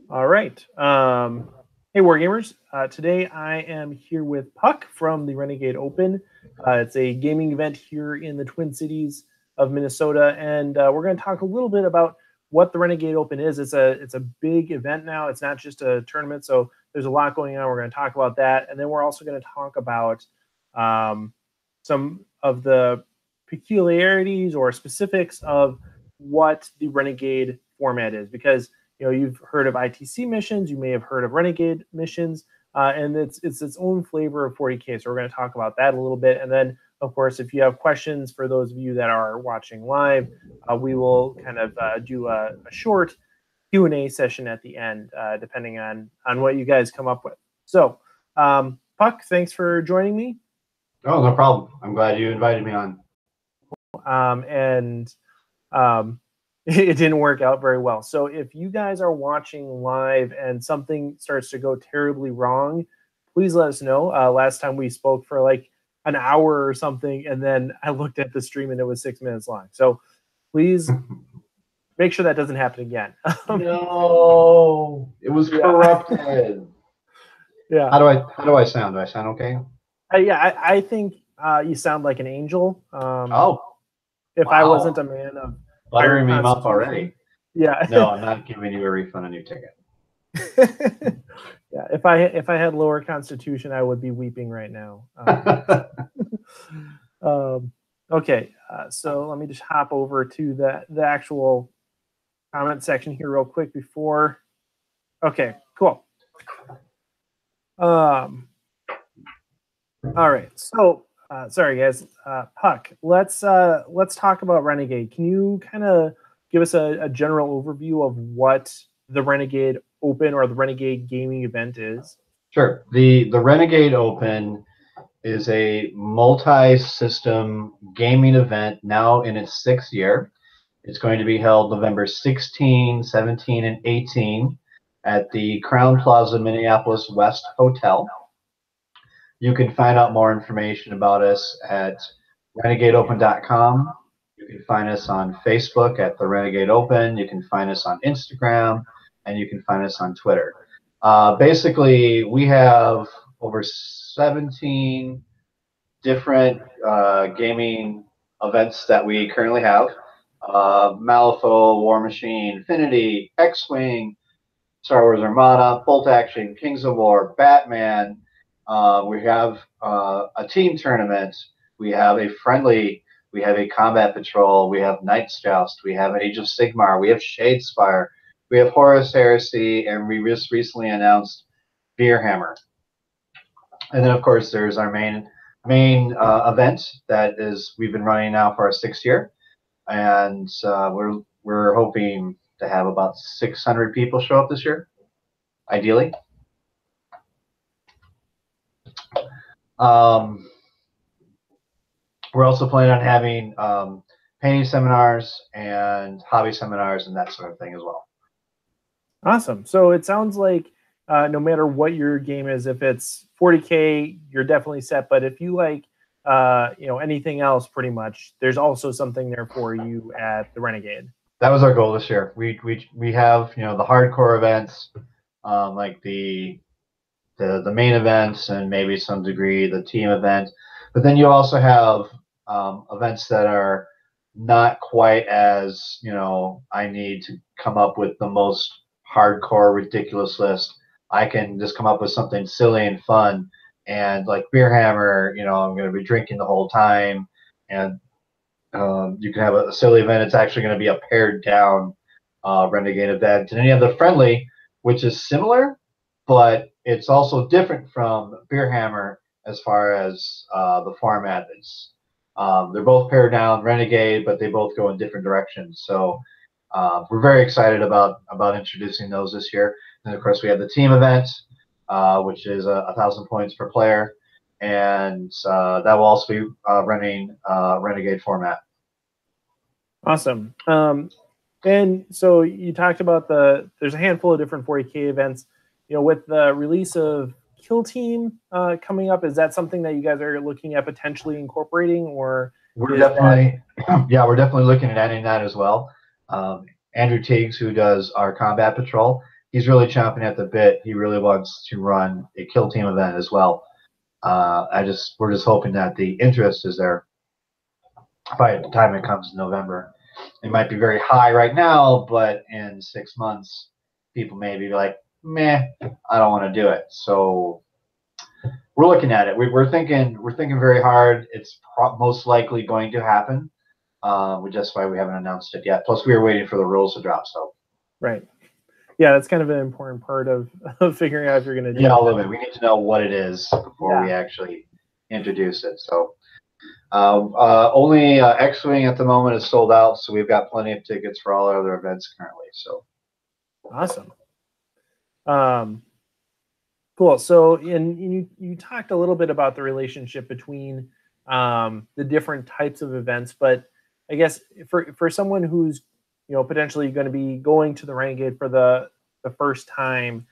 All right. Hey, Wargamers. Today I am here with Puck from the Renegade Open. It's a gaming event here in the Twin Cities of Minnesota, and we're going to talk a little bit about what the Renegade Open is. It's a big event now. It's not just a tournament, so there's a lot going on. We're going to talk about that, and then we're also going to talk about some of the peculiarities or specifics of what the Renegade format is, because you've heard of ITC missions, you may have heard of Renegade missions, and it's its own flavor of 40K. So we're going to talk about that a little bit, and then of course, if you have questions for those of you that are watching live, we will kind of do a short Q&A session at the end, depending on what you guys come up with. So, Puck, thanks for joining me. Oh, no problem. I'm glad you invited me on. It didn't work out very well. So if you guys are watching live and something starts to go terribly wrong, please let us know. Last time we spoke for like an hour or something, and then I looked at the stream and it was 6 minutes long. So please make sure that doesn't happen again. No, it was corrupted. Yeah. How do I sound? Do I sound okay? Yeah, I think you sound like an angel. If I wasn't a man of buttering me up already. Yeah. No, I'm not giving you a refund on your ticket. Yeah, if I had lower constitution, I would be weeping right now. Okay, so let me just hop over to the actual comment section here real quick before. Okay, cool. All right, so sorry guys, Puck. Let's talk about Renegade. Can you kind of give us a general overview of what the Renegade Open or the Renegade gaming event is? Sure. The Renegade Open is a multi-system gaming event now in its 6th year. It's going to be held November 16, 17, and 18 at the Crown Plaza Minneapolis West Hotel. You can find out more information about us at renegadeopen.com. You can find us on Facebook at the Renegade Open. You can find us on Instagram, and you can find us on Twitter. Basically, we have over 17 different gaming events that we currently have. Malifaux, War Machine, Infinity, X-Wing, Star Wars Armada, Bolt Action, Kings of War, Batman. We have a team tournament. We have a friendly. We have a combat patrol. We have Knight's Joust. We have an Age of Sigmar. We have Shadespire. We have Horus Heresy, and we just recently announced Beerhammer. And then, of course, there's our main event that is we've been running now for our 6th year, and we're hoping to have about 600 people show up this year, ideally. We're also planning on having painting seminars and hobby seminars and that sort of thing as well. Awesome. So it sounds like no matter what your game is, if it's 40K, you're definitely set. But if you like, anything else, pretty much, there's also something there for you at the Renegade. That was our goal this year. We have the hardcore events, like the main events and maybe some degree the team event, but then you also have events that are not quite as I need to come up with the most hardcore ridiculous list. I can just come up with something silly and fun, and like Beerhammer, I'm going to be drinking the whole time, and you can have a silly event. It's actually going to be a pared down Renegade event, and then you have the friendly, which is similar, but it's also different from Beerhammer as far as the format is. They're both pared down Renegade, but they both go in different directions. So we're very excited about introducing those this year. And of course, we have the team event, which is 1,000 points per player, and that will also be running Renegade format. Awesome. And so you talked about there's a handful of different 40K events. With the release of Kill Team coming up, is that something that you guys are looking at potentially incorporating, or we're definitely looking at adding that as well. Andrew Teagues, who does our combat patrol, he's really chomping at the bit. He really wants to run a kill team event as well. We're just hoping that the interest is there by the time it comes in November. It might be very high right now, but in 6 months, people may be like, meh, I don't want to do it. So we're looking at it. We're thinking very hard. It's most likely going to happen. That's why we haven't announced it yet. Plus, we were waiting for the rules to drop. So right. Yeah, that's kind of an important part of figuring out if you're going to do it. Yeah, a little bit. We need to know what it is before we actually introduce it. So only X-Wing at the moment is sold out, so we've got plenty of tickets for all our other events currently. So awesome. Cool. So you talked a little bit about the relationship between the different types of events, but I guess for someone who's potentially going to be going to the Renegade for the first time,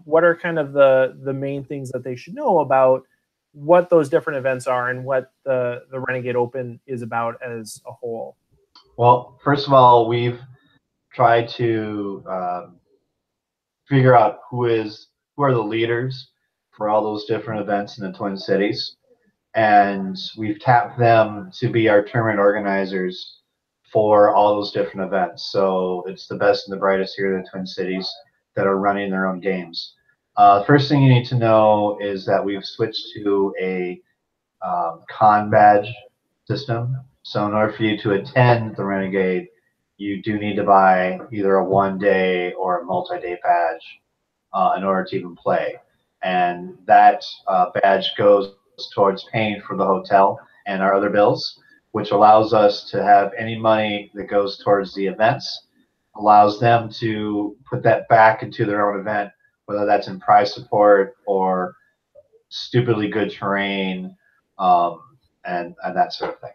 what are kind of the main things that they should know about what those different events are and what the Renegade Open is about as a whole? Well, first of all, we've tried to figure out who are the leaders for all those different events in the Twin Cities, and we've tapped them to be our tournament organizers for all those different events. So it's the best and the brightest here in the Twin Cities that are running their own games. First thing you need to know is that we've switched to a con badge system. So in order for you to attend the Renegade, you do need to buy either a 1-day or a multi-day badge in order to even play. And that badge goes towards paying for the hotel and our other bills, which allows us to have any money that goes towards the events, allows them to put that back into their own event, whether that's in prize support or stupidly good terrain, and that sort of thing.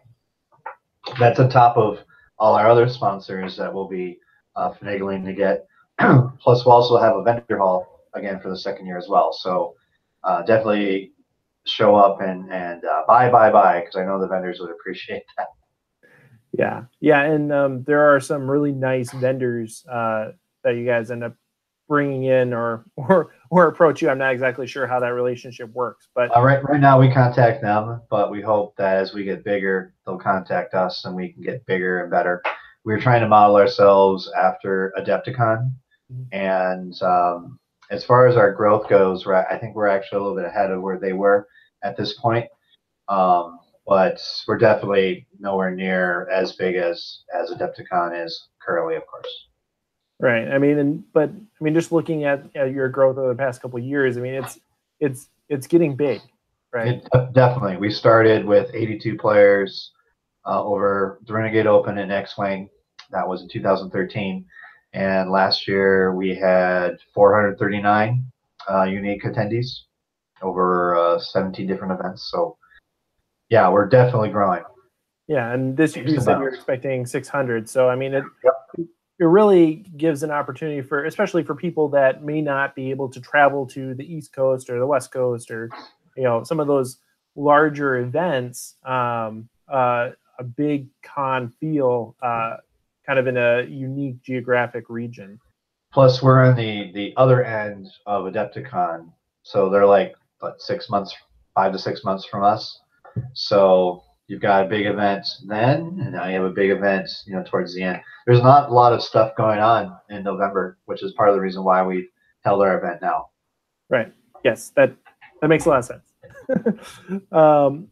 That's on top of all our other sponsors that we'll be finagling to get. Plus, we'll also have a vendor hall again for the second year as well. So definitely show up and buy, because I know the vendors would appreciate that. Yeah, and there are some really nice vendors that you guys end up bringing in or approach you. I'm not exactly sure how that relationship works, but right now we contact them, but we hope that as we get bigger, they'll contact us and we can get bigger and better. We're trying to model ourselves after Adepticon, and as far as our growth goes, I think we're actually a little bit ahead of where they were at this point. But we're definitely nowhere near as big as Adepticon is currently, of course. Right. I mean, just looking at your growth over the past couple of years, I mean, it's getting big, right? Definitely. We started with 82 players over the Renegade Open in X-Wing. That was in 2013. And last year we had 439 unique attendees over 17 different events. So, yeah, we're definitely growing. Yeah, and this year you said you're expecting 600. So, I mean, it really gives an opportunity especially for people that may not be able to travel to the East Coast or the West Coast or, some of those larger events, a big con feel kind of in a unique geographic region. Plus, we're on the other end of Adepticon, so they're like 6 months, 5 to 6 months from us. So you've got a big event then, and now you have a big event, towards the end. There's not a lot of stuff going on in November, which is part of the reason why we held our event now. Right. Yes, that makes a lot of sense.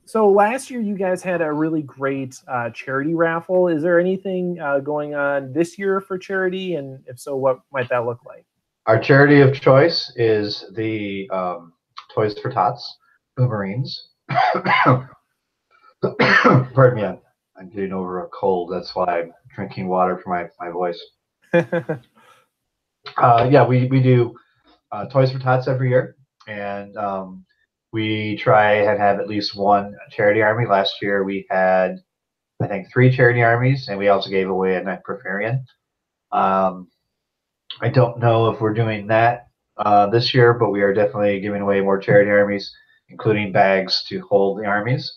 So last year you guys had a really great charity raffle. Is there anything going on this year for charity? And if so, what might that look like? Our charity of choice is the Toys for Tots for the Marines. Pardon me, I'm getting over a cold. That's why I'm drinking water for my voice. Yeah, we do Toys for Tots every year, and we try and have at least one charity army. Last year we had, I think, 3 charity armies, and we also gave away a Knight Profarian. I don't know if we're doing that this year, but we are definitely giving away more charity armies, including bags to hold the armies.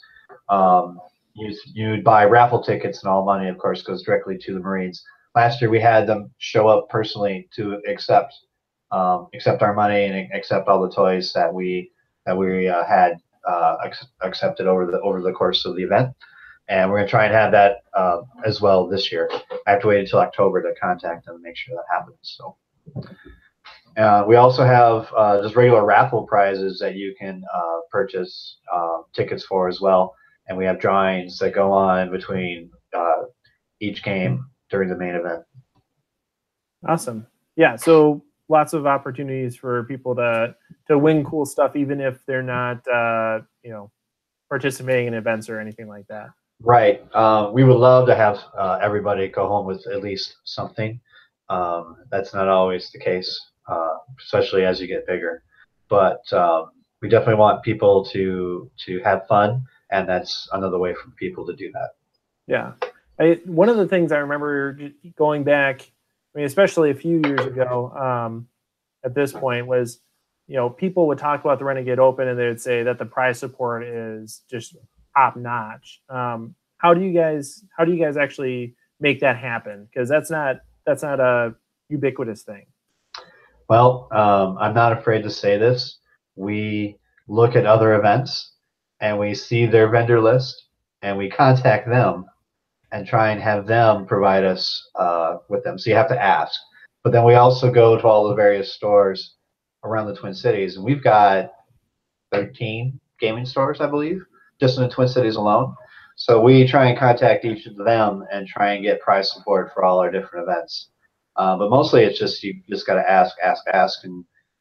You'd buy raffle tickets, and all money, of course, goes directly to the Marines. Last year we had them show up personally to accept accept our money and accept all the toys that we had accepted over the course of the event. And we're going to try and have that as well this year. I have to wait until October to contact them and make sure that happens. So we also have just regular raffle prizes that you can purchase tickets for as well. And we have drawings that go on between each game during the main event. Awesome. Yeah, so lots of opportunities for people to win cool stuff, even if they're not participating in events or anything like that. Right. We would love to have everybody go home with at least something. That's not always the case, especially as you get bigger. But we definitely want people to have fun, and that's another way for people to do that. Yeah. One of the things I remember going back, I mean, especially a few years ago, at this point, was people would talk about the Renegade Open and they would say that the prize support is just top notch. How do you guys actually make that happen? Because that's not a ubiquitous thing. Well, I'm not afraid to say this. We look at other events and we see their vendor list and we contact them and try and have them provide us with them. So you have to ask. But then we also go to all the various stores around the Twin Cities, and we've got 13 gaming stores, I believe, just in the Twin Cities alone. So we try and contact each of them and try and get prize support for all our different events. But mostly it's just you just got to ask,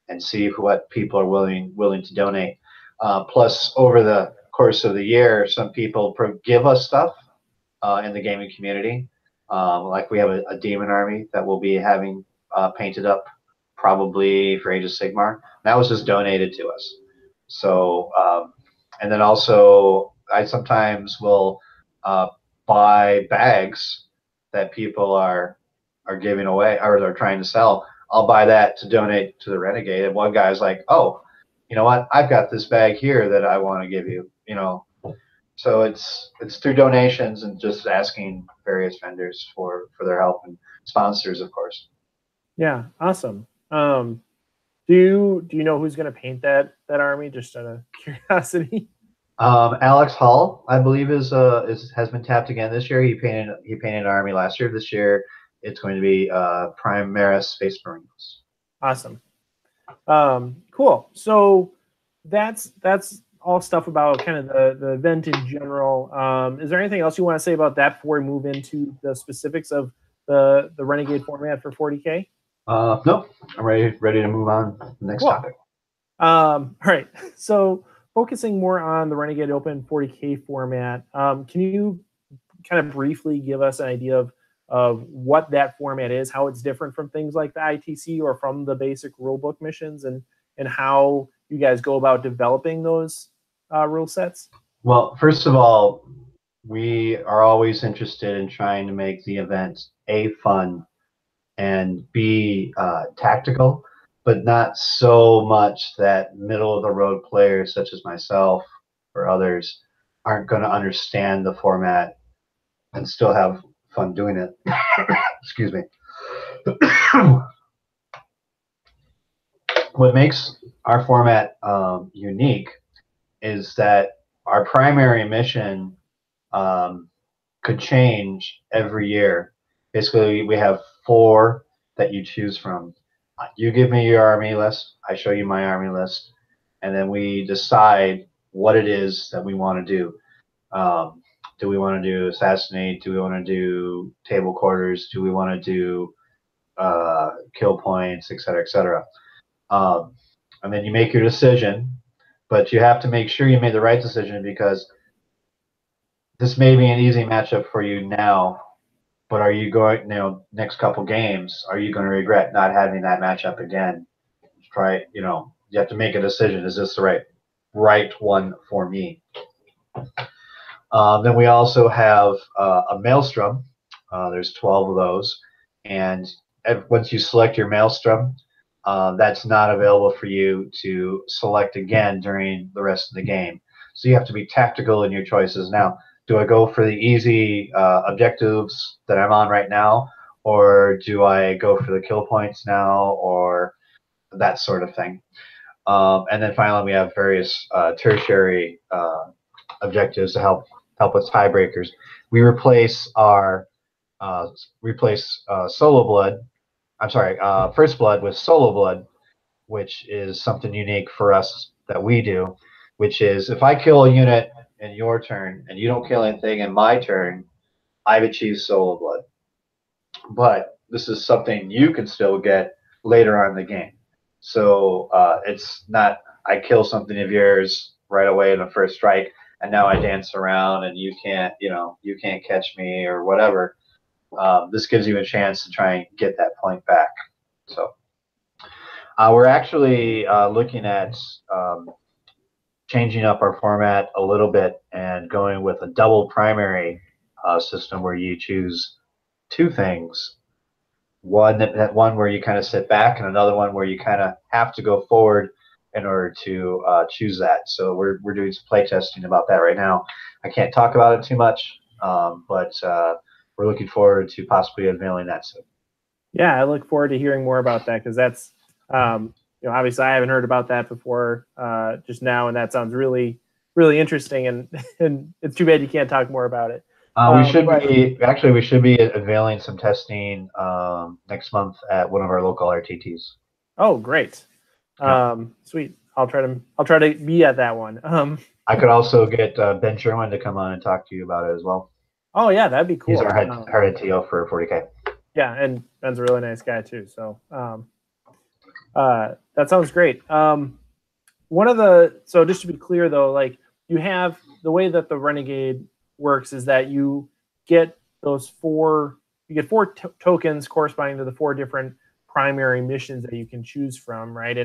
and see what people are willing to donate. Plus, over the course of the year, some people give us stuff in the gaming community. Like we have a demon army that we'll be having painted up probably for Age of Sigmar. That was just donated to us. So, and then also I sometimes will buy bags that people are giving away or they're trying to sell. I'll buy that to donate to the Renegade. And one guy's like, oh, you know what? I've got this bag here that I want to give you, So it's through donations and just asking various vendors for their help and sponsors, of course. Yeah, awesome. Do you know who's going to paint that army? Just out of curiosity. Alex Hall, I believe, has been tapped again this year. He painted an army last year. This year, it's going to be Primaris Space Marines. Awesome. Cool. So that's all stuff about kind of the event in general. Is there anything else you want to say about that before we move into the specifics of the Renegade format for 40K? No, I'm ready to move on to the next topic. All right. So focusing more on the Renegade Open 40K format, can you kind of briefly give us an idea of what that format is, how it's different from things like the ITC or from the basic rulebook missions, and how you guys go about developing those rule sets? Well, first of all, we are always interested in trying to make the event A, fun, and B, tactical, but not so much that middle of the road players such as myself or others aren't going to understand the format and still have fun doing it. Excuse me. What makes our format unique is that our primary mission could change every year. Basically, we have 4 that you choose from. You give me your army list, I show you my army list, and then we decide what it is that we want to do. Do we want to do assassinate? Do we want to do table quarters? Do we want to do kill points, etc., etc.? And then you make your decision, but you have to make sure you made the right decision, because this may be an easy matchup for you now, but are you going, next couple games, are you going to regret not having that matchup again? Try, you have to make a decision. Is this the right one for me? Then we also have a Maelstrom. There's 12 of those, and once you select your Maelstrom, that's not available for you to select again during the rest of the game. So you have to be tactical in your choices. Now, do I go for the easy objectives that I'm on right now, or do I go for the kill points now, or that sort of thing. And then finally, we have various tertiary objectives to help with tiebreakers. We replace our solo blood. I'm sorry, first blood with solo blood, which is something unique for us that we do. Which is, if I kill a unit in your turn and you don't kill anything in my turn, I've achieved solo blood. But this is something you can still get later on in the game. So it's not I kill something of yours right away in the first strike, and now I dance around and you can't catch me or whatever. This gives you a chance to try and get that point back. So we're actually looking at changing up our format a little bit and going with a double primary system where you choose two things. One where you kind of sit back, and another one where you kind of have to go forward in order to choose that. So we're doing some play testing about that right now. I can't talk about it too much, but we're looking forward to possibly unveiling that soon. Yeah, I look forward to hearing more about that, because that's obviously I haven't heard about that before just now, and that sounds really, really interesting. And it's too bad you can't talk more about it. We should be unveiling some testing next month at one of our local RTTs. Oh, great! Sweet. I'll try to be at that one. I could also get Ben Sherwin to come on and talk to you about it as well. Oh yeah, that'd be cool. He's our head TO for 40K. Yeah, and Ben's a really nice guy too. So that sounds great. So just to be clear though, like, you have the way that the Renegade works is that you get four tokens corresponding to the 4 different primary missions that you can choose from, right?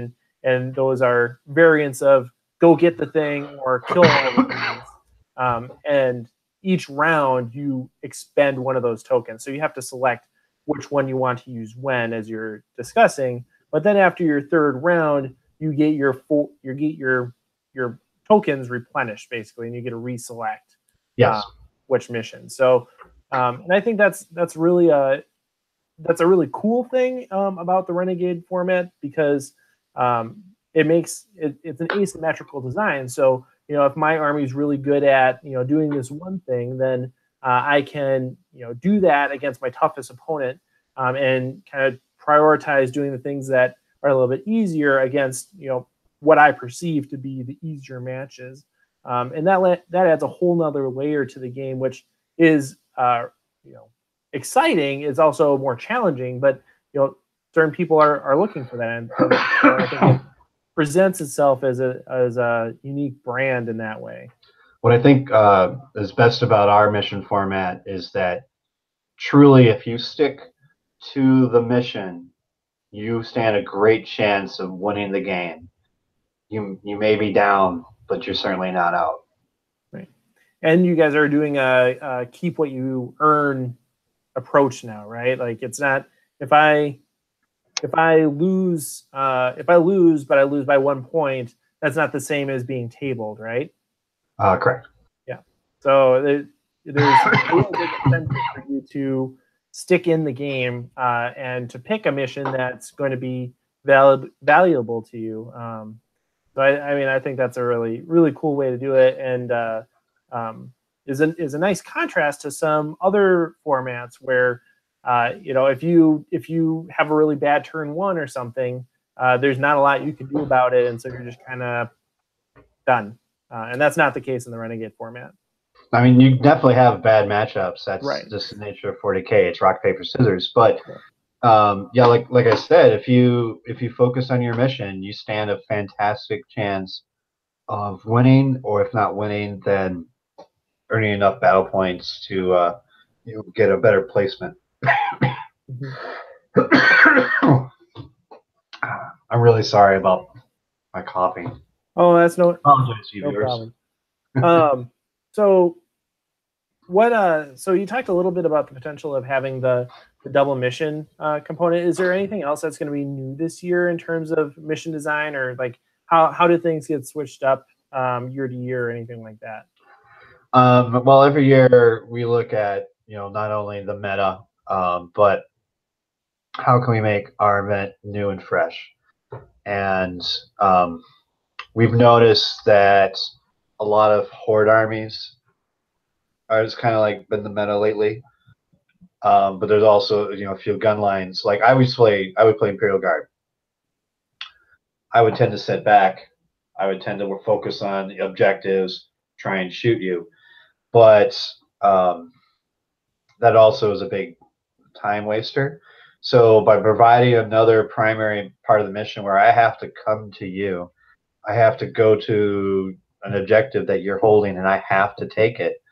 And those are variants of go get the thing or kill all the things. And each round you expend one of those tokens. So you have to select which one you want to use when, as you're discussing. But then after your 3rd round, you get your tokens replenished basically, and you get to reselect. Yes. Which mission. So, and I think that's really a really cool thing about the Renegade format, because it's an asymmetrical design. So, if my army is really good at doing this one thing, then I can do that against my toughest opponent, and kind of prioritize doing the things that are a little bit easier against what I perceive to be the easier matches. And that adds a whole nother layer to the game, which is exciting. It's also more challenging, but certain people are looking for that, and so I think it presents itself as a unique brand in that way. What I think is best about our mission format is that truly, if you stick to the mission, you stand a great chance of winning the game. You may be down, but you're certainly not out. Right. And you guys are doing a keep what you earn approach now, right? Like, it's not if I lose, but I lose by 1 point, that's not the same as being tabled, right? Correct. Yeah. So there's a real big incentive for you to stick in the game and to pick a mission that's going to be valuable to you. So I think that's a really, really cool way to do it, and is a nice contrast to some other formats where if you have a really bad turn 1 or something, there's not a lot you can do about it, and so you're just kind of done. And that's not the case in the Renegade format. I mean, you definitely have bad matchups. That's right. Just the nature of 40K. It's rock, paper, scissors. But yeah, like I said, if you focus on your mission, you stand a fantastic chance of winning, or if not winning, then earning enough battle points to get a better placement. I'm really sorry about my coughing. Oh, that's no viewers. Problem. So you talked a little bit about the potential of having the double mission component. Is there anything else that's going to be new this year in terms of mission design, or like how do things get switched up year to year or anything like that? Well, every year we look at not only the meta, but how can we make our event new and fresh. and we've noticed that a lot of horde armies are just kind of like been the meta lately. But there's also, a few gun lines. Like I would play Imperial Guard. I would tend to sit back. I would tend to focus on the objectives, try and shoot you. But that also is a big time waster. So by providing another primary part of the mission where I have to come to you, I have to go to an objective that you're holding, and I have to take it.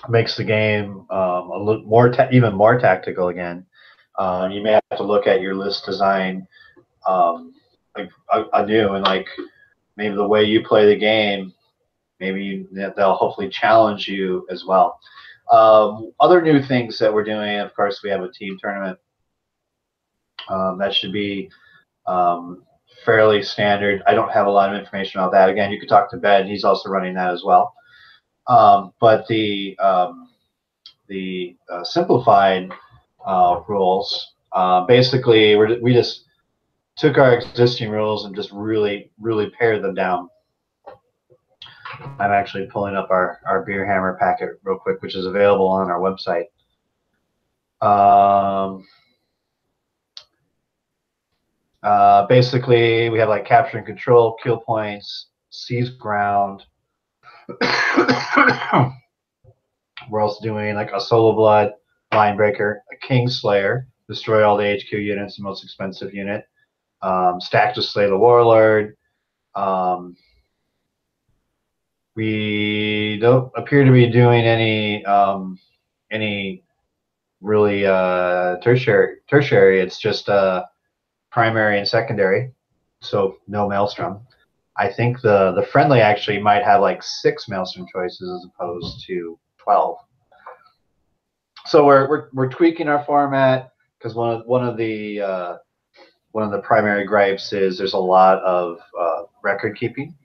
Makes the game a little more, even more tactical again. You may have to look at your list design anew, and like maybe the way you play the game, maybe they'll hopefully challenge you as well. Other new things that we're doing, of course, we have a team tournament. That should be fairly standard. I don't have a lot of information about that. Again, you could talk to Ben. He's also running that as well. But the simplified rules, basically, we just took our existing rules and just really pared them down. I'm actually pulling up our Beer Hammer packet real quick, which is available on our website. Basically, we have like capture and control, kill points, seize ground. We're also doing like a Solo Blood, Line Breaker, a Kingslayer, destroy all the HQ units, the most expensive unit. Stack to slay the Warlord. We don't appear to be doing any really tertiary. It's just primary and secondary, so no Maelstrom. I think the friendly actually might have like 6 Maelstrom choices as opposed to 12. So we're tweaking our format because one of the primary gripes is there's a lot of record keeping,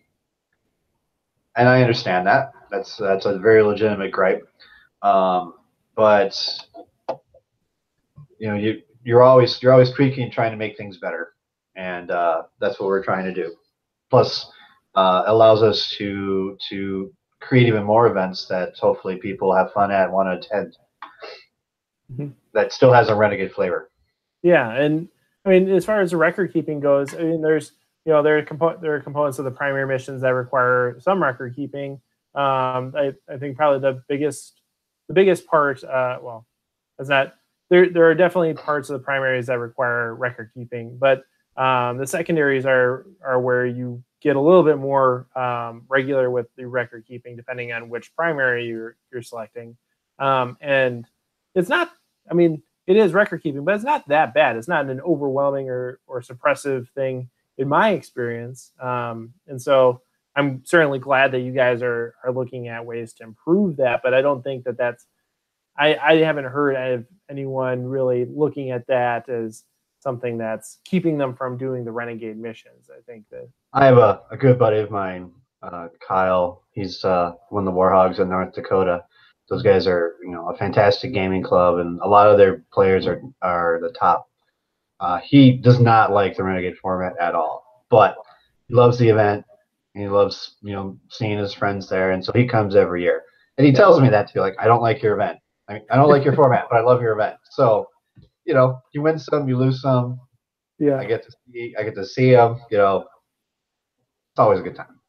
and I understand that. That's a very legitimate gripe. But you're always tweaking, trying to make things better, and that's what we're trying to do. Plus, allows us to create even more events that hopefully people have fun at and want to attend. Mm-hmm. That still has a Renegade flavor. Yeah, and I mean, as far as the record keeping goes, I mean, there are components of the primary missions that require some record keeping. I think probably the biggest part. Well, is that there are definitely parts of the primaries that require record keeping, but the secondaries are where you get a little bit more regular with the record keeping, depending on which primary you're selecting. And it's not. I mean, it is record keeping, but it's not that bad. It's not an overwhelming or suppressive thing in my experience. And so I'm certainly glad that you guys are looking at ways to improve that. But I don't think that's. I haven't heard of anyone really looking at that as something that's keeping them from doing the Renegade missions. I think that I have a good buddy of mine, Kyle. He's one of the Warhogs in North Dakota. Those guys are, a fantastic gaming club, and a lot of their players are the top. He does not like the Renegade format at all, but he loves the event. And he loves, seeing his friends there, and so he comes every year. And he tells me that too, like, I don't like your event. I mean, I don't like your format, but I love your event. So, you win some, you lose some. Yeah, I get to see him. It's always a good time.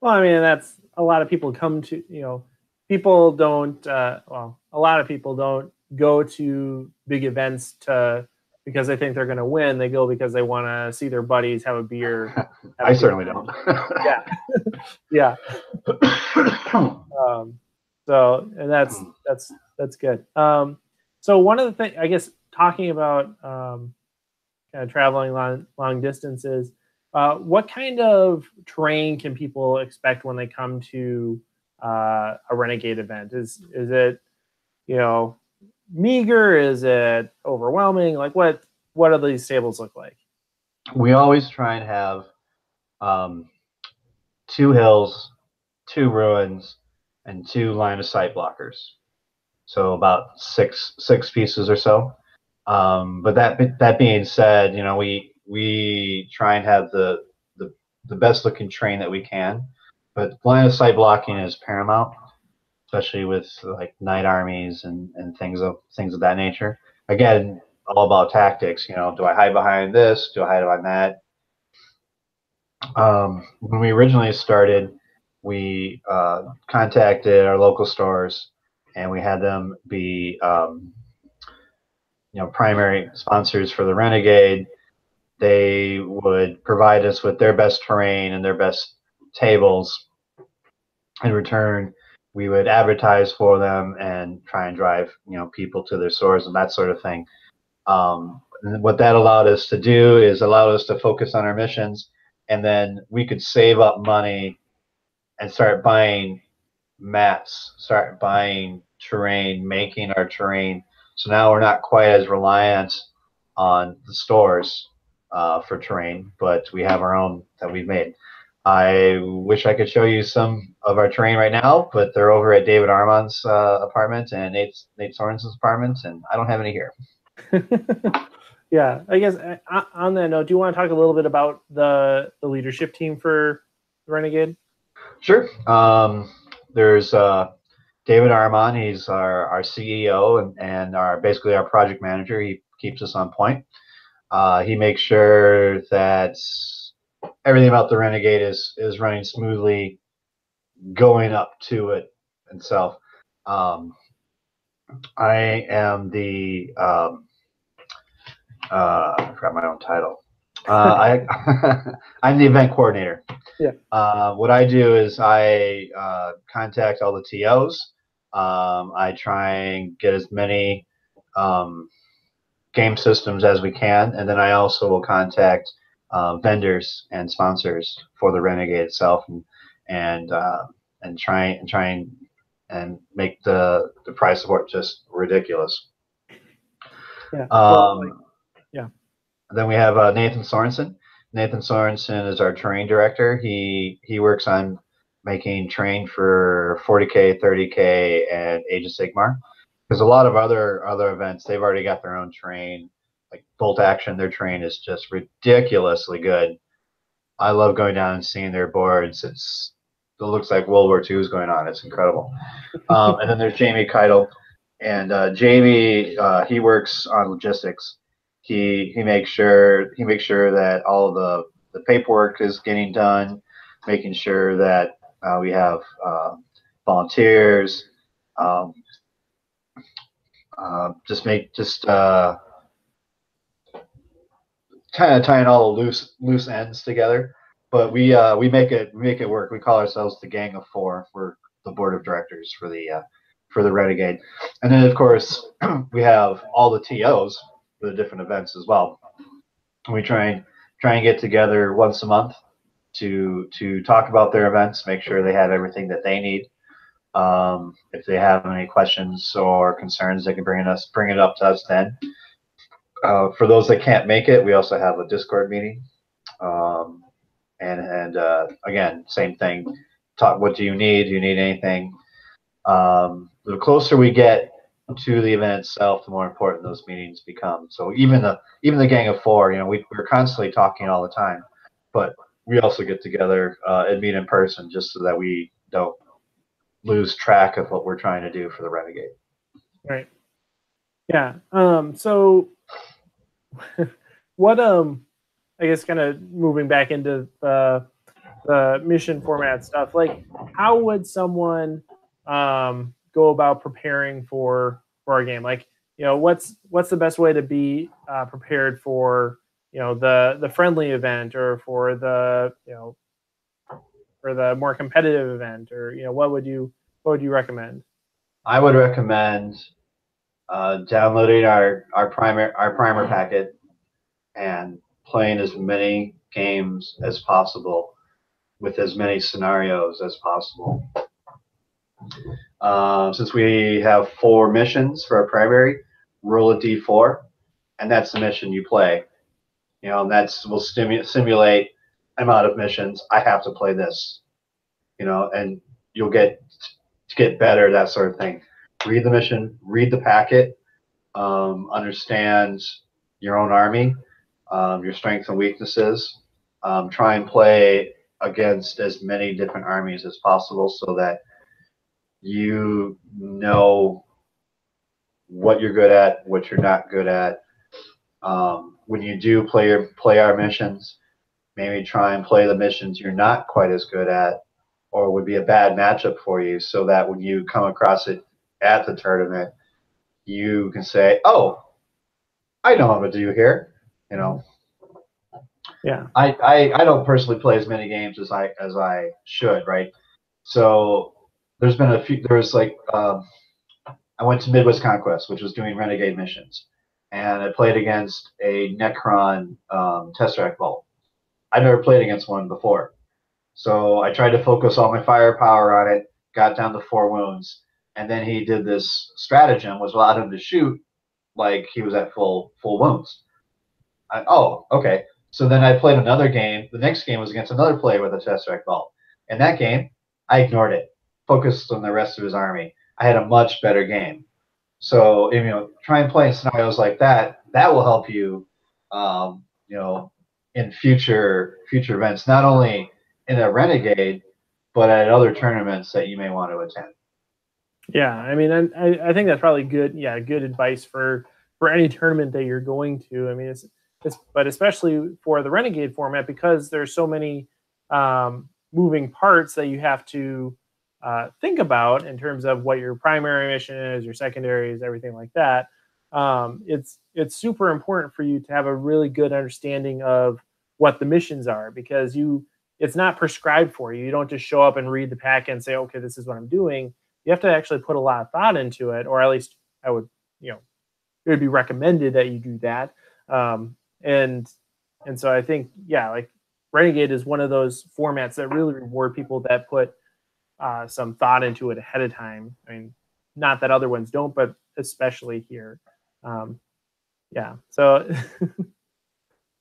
Well, I mean, that's a lot of people come to. People don't. A lot of people don't go to big events because they think they're going to win. They go because they want to see their buddies, have a beer. I certainly don't. Yeah. So, and that's good. So one of the things, I guess, talking about kind of traveling long distances, what kind of terrain can people expect when they come to a Renegade event? Is it, meager? Is it overwhelming? Like what do these tables look like? We always try and have 2 hills, 2 ruins, and 2 line of sight blockers. So about six pieces or so. But that being said, we try and have the best looking train that we can, but line of sight blocking is paramount, especially with like night armies and things of that nature. Again, all about tactics. You know, do I hide behind this? Do I hide behind that? When we originally started, we contacted our local stores, and we had them be primary sponsors for the Renegade. They would provide us with their best terrain and their best tables. In return, we would advertise for them and try and drive people to their stores and that sort of thing. And what that allowed us to do is allow us to focus on our missions, and then we could save up money and start buying maps, start buying terrain, making our terrain. So now we're not quite as reliant on the stores for terrain, but we have our own that we've made. I wish I could show you some of our terrain right now, but they're over at David Armand's apartment and Nate Sorenson's apartment, and I don't have any here. Yeah, I guess on that note, do you want to talk a little bit about the leadership team for Renegade? Sure. There's David Armand. He's our CEO and basically our project manager. He keeps us on point. He makes sure that everything about the Renegade is running smoothly, going up to it itself. I am the I forgot my own title. I'm the event coordinator. Yeah. What I do is I contact all the TOs. I try and get as many game systems as we can, and then I also will contact vendors and sponsors for the Renegade itself, and try and make the price support just ridiculous. Yeah. Yeah. Then we have Nathan Sorenson. Nathan Sorenson is our terrain director. He works on making terrain for 40K, 30K, and Age of Sigmar. Because a lot of other events, they've already got their own terrain. Like Bolt Action, their terrain is just ridiculously good. I love going down and seeing their boards. It looks like World War II is going on. It's incredible. And then there's Jamie Keitel. And Jamie, he works on logistics. He makes sure that all of the paperwork is getting done, making sure that we have volunteers, just kind of tying all the loose ends together. But we make it work. We call ourselves the Gang of Four. We're the board of directors for the Renegade, and then of course we have all the TOs for the different events as well. We try and get together once a month to talk about their events, make sure they have everything that they need. If they have any questions or concerns, they can bring it up to us then. For those that can't make it, we also have a Discord meeting. And again, same thing. Talk. What do you need? Do you need anything? The closer we get to the event itself, the more important those meetings become. So even the Gang of Four, we're constantly talking all the time, but we also get together and meet in person just so that we don't lose track of what we're trying to do for the Renegade. Right. Yeah. So what I guess kind of moving back into the mission format stuff, like how would someone go about preparing for a game? Like, what's the best way to be prepared for the friendly event, or for the for the more competitive event, or what would you recommend? I would recommend downloading our primer packet and playing as many games as possible with as many scenarios as possible. Since we have 4 missions for our primary, roll a d4, and that's the mission you play. And will simulate amount of missions. I have to play this, and you'll get better, that sort of thing. Read the mission, read the packet, understand your own army, your strengths and weaknesses. Try and play against as many different armies as possible so that you know what you're good at, what you're not good at. When you do play our missions, maybe try and play the missions you're not quite as good at or would be a bad matchup for you so that when you come across it at the tournament, you can say, oh, I know how to do here. You know, Yeah. I don't personally play as many games as I should, right? So there's been a few. There's like I went to Midwest Conquest, which was doing Renegade missions, and I played against a Necron Tesseract Vault. I've never played against one before, so I tried to focus all my firepower on it. Got down to 4 wounds, and then he did this stratagem, which allowed him to shoot like he was at full wounds. Oh, okay. So then I played another game. The next game was against another player with a Tesseract Vault. In that game, I ignored it, focused on the rest of his army. I had a much better game. So try and play in scenarios like that. That will help you, in future events, not only in a Renegade, but at other tournaments that you may want to attend. Yeah, I mean, I think that's probably good. Yeah, good advice for any tournament that you're going to. I mean, it's but especially for the Renegade format because there's so many moving parts that you have to think about in terms of what your primary mission is, your secondaries, everything like that. It's super important for you to have a really good understanding of what the missions are because it's not prescribed for you. You don't just show up and read the packet and say, okay, this is what I'm doing. You have to actually put a lot of thought into it, or at least I would, it would be recommended that you do that. And so I think, yeah, like Renegade is one of those formats that really reward people that put some thought into it ahead of time. I mean, not that other ones don't, but especially here. Yeah. So,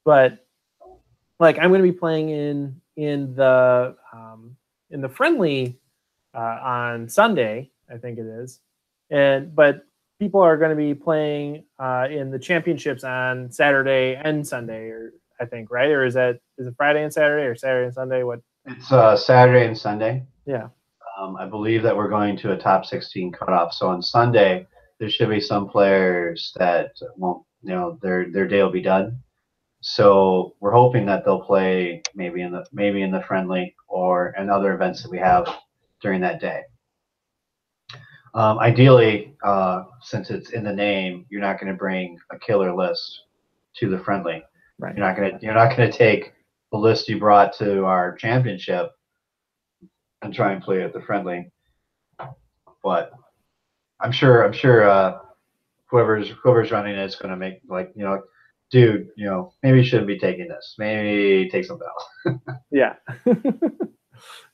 but like I'm going to be playing in the friendly on Sunday, I think it is, but people are going to be playing in the championships on Saturday and Sunday, or I think, right? Or is it Friday and Saturday, or Saturday and Sunday? What? It's Saturday and Sunday. Yeah. I believe that we're going to a top 16 cutoff. So on Sunday, there should be some players that won't, their day will be done. So we're hoping that they'll play maybe in the friendly or in other events that we have during that day. Ideally, since it's in the name, you're not going to bring a killer list to the friendly. Right. You're not gonna take the list you brought to our championship and try and play at the friendly. But I'm sure whoever's running it's going to make dude, maybe you shouldn't be taking this. Maybe take something else. Yeah.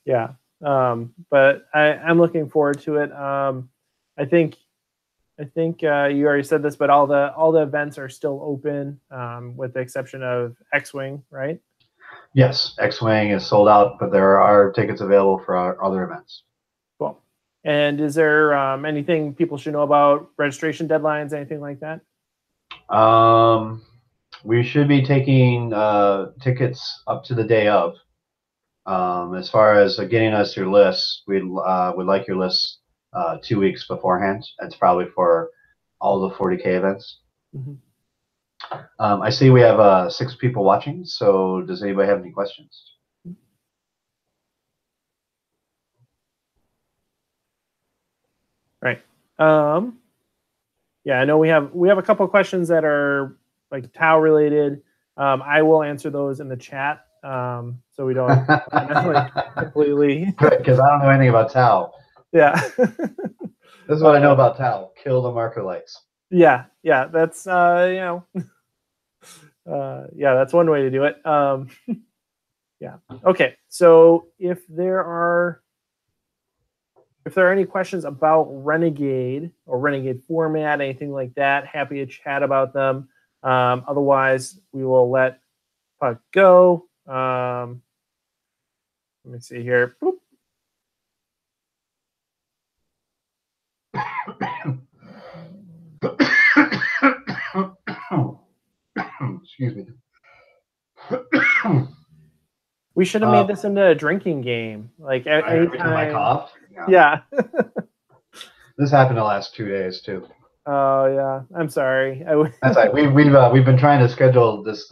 Yeah. But I'm looking forward to it. I think you already said this, but all the events are still open, with the exception of X-Wing, right? Yes, X-Wing is sold out, but there are tickets available for our other events. Cool. And is there anything people should know about registration deadlines, anything like that? We should be taking tickets up to the day of. As far as getting us your lists, we'd like your lists 2 weeks beforehand. That's probably for all the 40K events. Mm-hmm. I see we have 6 people watching, so does anybody have any questions? Right. Yeah, I know we have a couple of questions that are like Tau related. I will answer those in the chat, so we don't completely. Good, because I don't know anything about Tau. Yeah. This is what I know about Tau. Kill the marker lights. Yeah, that's yeah, that's one way to do it. Yeah. Okay. So if there are any questions about Renegade or Renegade format, anything like that, happy to chat about them. Otherwise, we will let Puck go. Let me see here. Boop. Excuse me. We should have made this into a drinking game. Like every time I cough. Yeah. This happened the last 2 days too. Oh yeah, I'm sorry. That's right. We've been trying to schedule this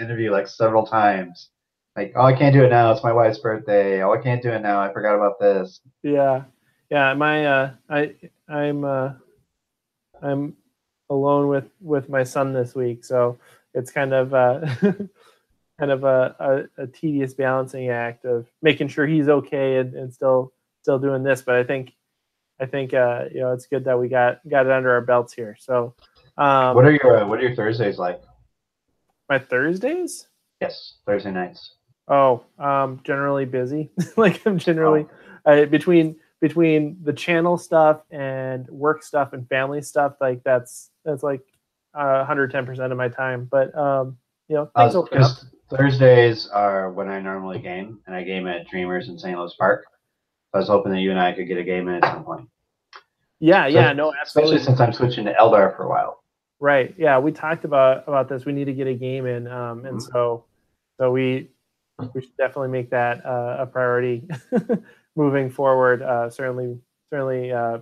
interview like several times. Like, oh, I can't do it now. It's my wife's birthday. Oh, I can't do it now. I forgot about this. Yeah. My I'm alone with my son this week, so it's kind of kind of a tedious balancing act of making sure he's okay and still doing this. But I think it's good that we got it under our belts here. So what are your Thursdays like? My Thursdays? Yes, Thursday nights. Oh, generally busy. Like I'm generally between the channel stuff and work stuff and family stuff, like that's like 110% of my time. But things open up. Thursdays are when I normally game, and I game at Dreamers in St. Louis Park. I was hoping that you and I could get a game in at some point. Yeah, no, absolutely. Especially since I'm switching to Eldar for a while. Right. Yeah, we talked about this. We need to get a game in, and so we should definitely make that a priority moving forward. Certainly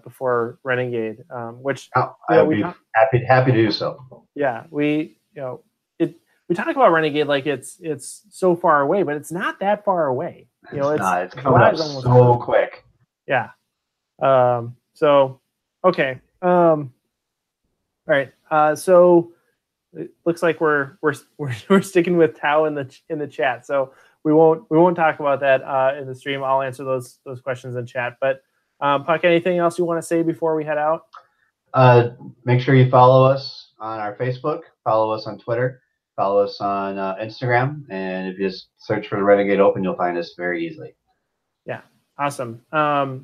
before Renegade, which I would be happy to do so. Yeah, we talk about Renegade like it's so far away, but it's not that far away. It's coming up so quick. Yeah. So okay. All right. So it looks like we're sticking with Tau in the chat. So we won't talk about that in the stream. I'll answer those questions in chat. But Puck, anything else you want to say before we head out? Make sure you follow us on our Facebook. Follow us on Twitter. Follow us on Instagram. And if you just search for the Renegade Open, you'll find us very easily. Yeah. Awesome.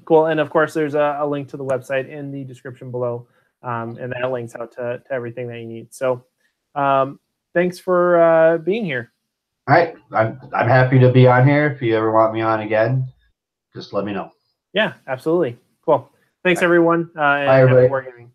Cool. And of course, there's a link to the website in the description below. And that links out to everything that you need. So thanks for being here. All right. I'm happy to be on here. If you ever want me on again, just let me know. Yeah, absolutely. Cool. Thanks, everyone. Bye, everybody.